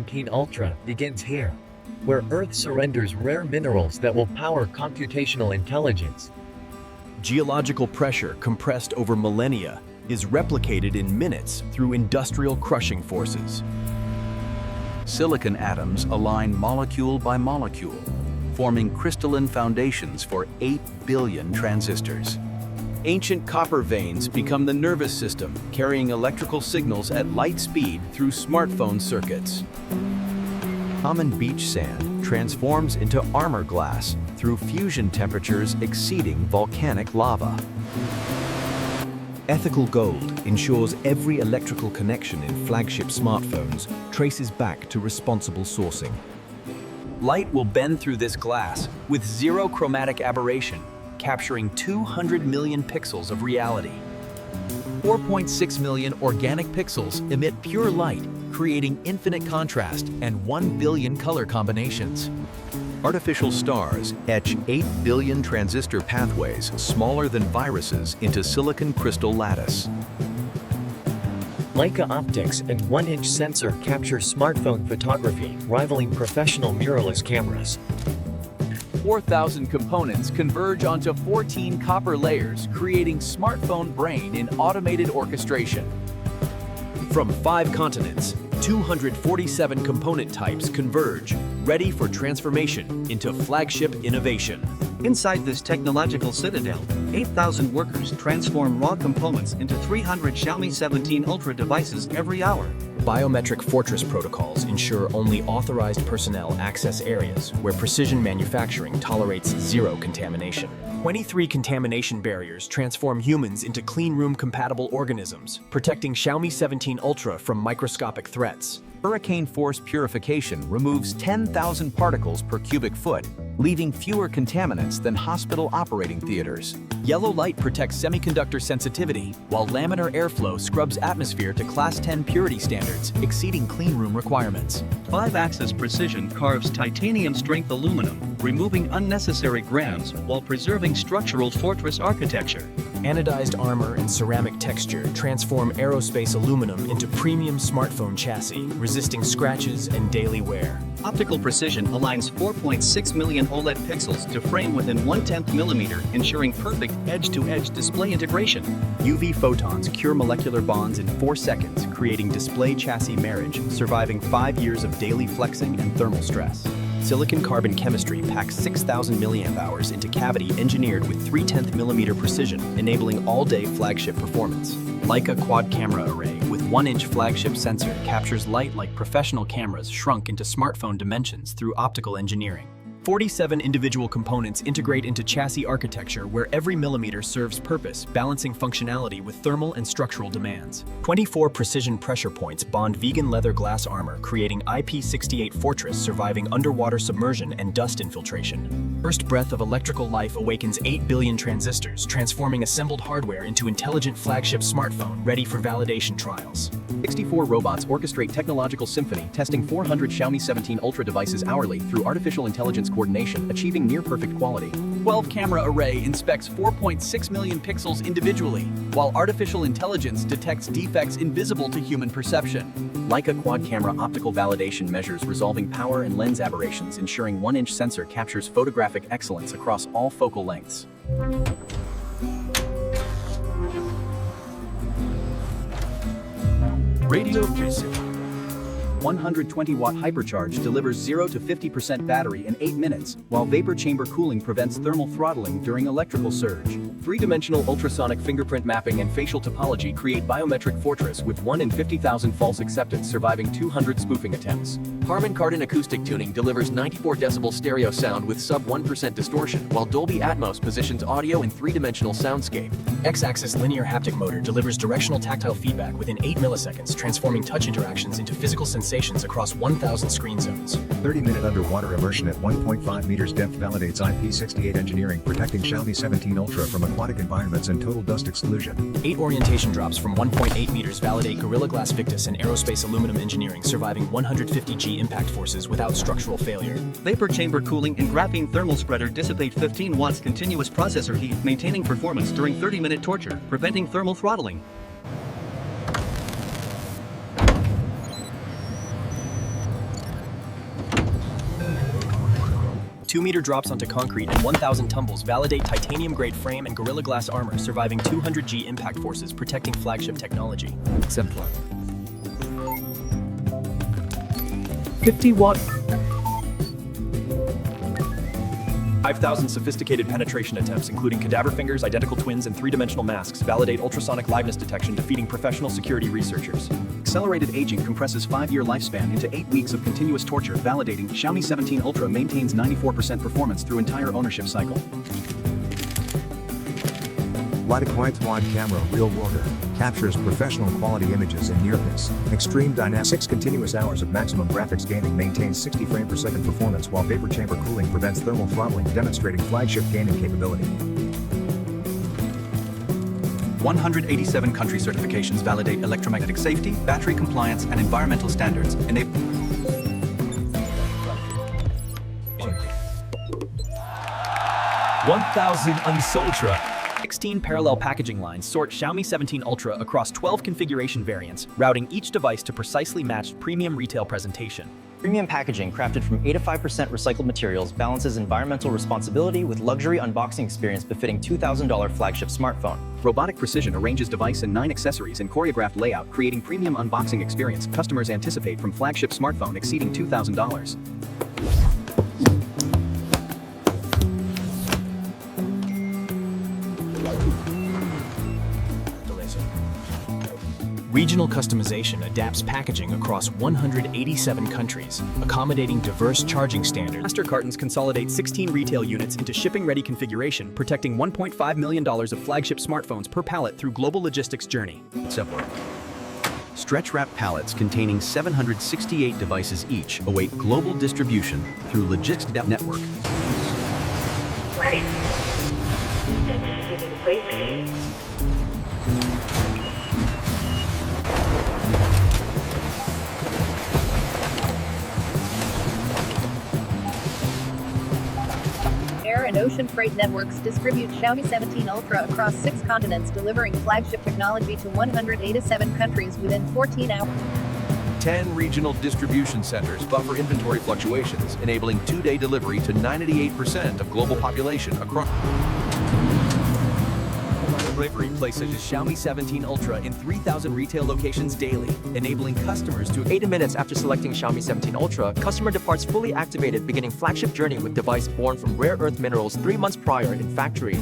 Xiaomi 17 Ultra begins here, where Earth surrenders rare minerals that will power computational intelligence. Geological pressure compressed over millennia is replicated in minutes through industrial crushing forces. Silicon atoms align molecule by molecule, forming crystalline foundations for 8 billion transistors. Ancient copper veins become the nervous system, carrying electrical signals at light speed through smartphone circuits. Common beach sand transforms into armor glass through fusion temperatures exceeding volcanic lava. Ethical gold ensures every electrical connection in flagship smartphones traces back to responsible sourcing. Light will bend through this glass with zero chromatic aberration, capturing 200 million pixels of reality. 4.6 million organic pixels emit pure light, creating infinite contrast and 1 billion color combinations. Artificial stars etch 8 billion transistor pathways smaller than viruses into silicon crystal lattice. Leica optics and 1-inch sensor capture smartphone photography, rivaling professional mirrorless cameras. 4,000 components converge onto 14 copper layers, creating smartphone brain in automated orchestration. From 5 continents, 247 component types converge, ready for transformation into flagship innovation. Inside this technological citadel, 8,000 workers transform raw components into 300 Xiaomi 17 Ultra devices every hour. Biometric fortress protocols ensure only authorized personnel access areas where precision manufacturing tolerates zero contamination. 23 contamination barriers transform humans into cleanroom-compatible organisms, protecting Xiaomi 17 Ultra from microscopic threats. Hurricane force purification removes 10,000 particles per cubic foot, leaving fewer contaminants than hospital operating theaters. Yellow light protects semiconductor sensitivity, while laminar airflow scrubs atmosphere to Class 10 purity standards, exceeding cleanroom requirements. 5-axis precision carves titanium-strength aluminum, removing unnecessary grams while preserving structural fortress architecture. Anodized armor and ceramic texture transform aerospace aluminum into premium smartphone chassis, resisting scratches and daily wear. Optical precision aligns 4.6 million OLED pixels to frame within 1/10 millimeter, ensuring perfect edge-to-edge display integration. UV photons cure molecular bonds in 4 seconds, creating display chassis marriage, surviving 5 years of daily flexing and thermal stress. Silicon carbon chemistry packs 6,000 mAh into cavity engineered with 3/10 millimeter precision, enabling all-day flagship performance. Leica quad camera array with 1-inch flagship sensor captures light like professional cameras shrunk into smartphone dimensions through optical engineering. 47 individual components integrate into chassis architecture where every millimeter serves purpose, balancing functionality with thermal and structural demands. 24 precision pressure points bond vegan leather glass armor, creating IP68 Fortress surviving underwater submersion and dust infiltration. First breath of electrical life awakens 8 billion transistors, transforming assembled hardware into intelligent flagship smartphone ready for validation trials. 64 robots orchestrate technological symphony, testing 400 Xiaomi 17 Ultra devices hourly through artificial intelligence coordination, achieving near-perfect quality. 12 camera array inspects 4.6 million pixels individually, while artificial intelligence detects defects invisible to human perception. Leica quad camera optical validation measures resolving power and lens aberrations, ensuring 1-inch sensor captures photographic excellence across all focal lengths. Radio Precision. 120-watt HyperCharge delivers 0 to 50% battery in 8 minutes, while vapor chamber cooling prevents thermal throttling during electrical surge. 3-dimensional ultrasonic fingerprint mapping and facial topology create biometric fortress with 1 in 50,000 false acceptance, surviving 200 spoofing attempts. Harman Kardon acoustic tuning delivers 94 decibel stereo sound with sub 1% distortion, while Dolby Atmos positions audio in 3-dimensional soundscape. X-axis linear haptic motor delivers directional tactile feedback within 8 milliseconds, transforming touch interactions into physical sensations across 1,000 screen zones. 30-minute underwater immersion at 1.5 meters depth validates IP68 engineering, protecting Xiaomi 17 Ultra from aquatic environments and total dust exclusion. 8 orientation drops from 1.8 meters validate Gorilla Glass Victus and aerospace aluminum engineering, surviving 150 G impact forces without structural failure. Vapor chamber cooling and graphene thermal spreader dissipate 15 watts continuous processor heat, maintaining performance during 30-minute torture, preventing thermal throttling. 2-meter drops onto concrete and 1,000 tumbles validate titanium-grade frame and Gorilla Glass armor surviving 200G impact forces protecting flagship technology. Exemplar. 50-watt. 5,000 sophisticated penetration attempts, including cadaver fingers, identical twins, and 3-dimensional masks, validate ultrasonic liveness detection, defeating professional security researchers. Accelerated aging compresses 5-year lifespan into 8 weeks of continuous torture, validating Xiaomi 17 Ultra maintains 94% performance through entire ownership cycle. Leica Quite Wide Camera Real Worker captures professional quality images in near-miss. Extreme Dynamic 6 continuous hours of maximum graphics gaming maintains 60 frames per second performance while vapor chamber cooling prevents thermal throttling, demonstrating flagship gaming capability. 187 country certifications validate electromagnetic safety, battery compliance, and environmental standards, enabling 1,000 Unsultra. 16 parallel packaging lines sort Xiaomi 17 Ultra across 12 configuration variants, routing each device to precisely matched premium retail presentation. Premium packaging crafted from 85% recycled materials balances environmental responsibility with luxury unboxing experience befitting $2,000 flagship smartphone. Robotic precision arranges device and 9 accessories in choreographed layout, creating premium unboxing experience customers anticipate from flagship smartphone exceeding $2,000. Regional customization adapts packaging across 187 countries, accommodating diverse charging standards. Master cartons consolidate 16 retail units into shipping-ready configuration, protecting $1.5 million of flagship smartphones per pallet through global logistics journey. Simpler. Stretch wrap pallets containing 768 devices each await global distribution through logistics network. Air and ocean freight networks distribute Xiaomi 17 Ultra across 6 continents, delivering flagship technology to 187 countries within 14 hours. 10 regional distribution centers buffer inventory fluctuations, enabling 2-day delivery to 98% of global population across. Delivery places Xiaomi 17 Ultra in 3,000 retail locations daily, enabling customers to 80 minutes after selecting Xiaomi 17 Ultra, customer departs fully activated, beginning flagship journey with device born from rare earth minerals 3 months prior in factory.